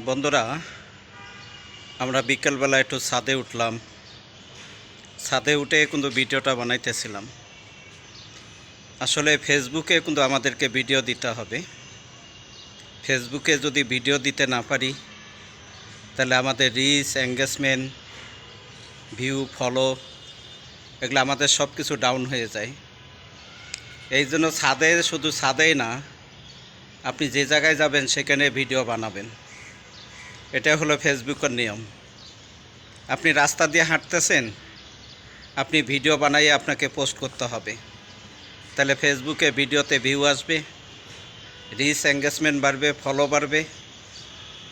বন্ধুরা, আমরা বিকেলবেলা একটু ছাদে উঠলাম। ছাদে উঠে কিন্তু ভিডিওটা বানাইতেছিলাম। আসলে ফেসবুকে কিন্তু আমাদেরকে ভিডিও দিতে হবে। ফেসবুকে যদি ভিডিও দিতে না পারি, তাহলে আমাদের রিচ, এঙ্গেজমেন্ট, ভিউ, ফলো এগুলো আমাদের সব কিছু ডাউন হয়ে যায়। এই জন্য ছাদে, শুধু ছাদেই না, আপনি যে জায়গায় যাবেন সেখানে ভিডিও বানাবেন। এটা হলো ফেসবুকের নিয়ম। আপনি রাস্তা দিয়ে হাঁটতেছেন, আপনি ভিডিও বানাইয়ে আপনাকে পোস্ট করতে হবে। তাহলে ফেসবুকে ভিডিওতে ভিউ আসবে, রিচ, এঙ্গেজমেন্ট বাড়বে, ফলো বাড়বে,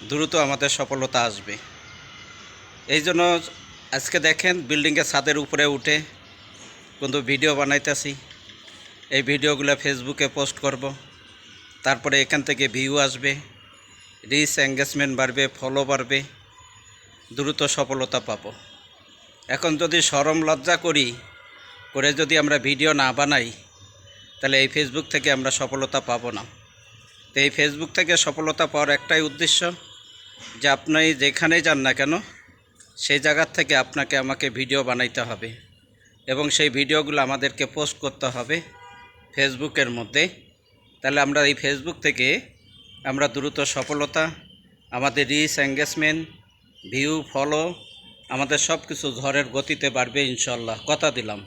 দ্রুত আমাদের সফলতা আসবে। এই জন্য আজকে দেখেন বিল্ডিংয়ের ছাদের উপরে উঠে কিন্তু ভিডিও বানাইতেছি। এই ভিডিওগুলো ফেসবুকে পোস্ট করব। তারপরে এখান থেকে ভিউ আসবে, রিচ, এঙ্গেজমেন্ট বাড়বে, ফলো বাড়বে, দ্রুত সফলতা পাবো। এখন যদি শরম লজ্জা করে যদি আমরা ভিডিও না বানাই, তাহলে এই ফেসবুক থেকে আমরা সফলতা পাবো না। তো এই ফেসবুক থেকে সফলতা পাওয়ার একটাই উদ্দেশ্য, যে আপনি যেখানেই যান না কেন, সেই জায়গার থেকে আপনাকে আমাকে ভিডিও বানাইতে হবে এবং সেই ভিডিওগুলো আমাদেরকে পোস্ট করতে হবে ফেসবুকের মধ্যে। তাহলে আমরা এই ফেসবুক থেকে আমরা দ্রুত সফলতা, আমাদের রিচ, এঙ্গেজমেন্ট, ভিউ, ফলো আমাদের সব কিছু ঝড়ের গতিতে বাড়বে ইনশাল্লাহ, কথা দিলাম।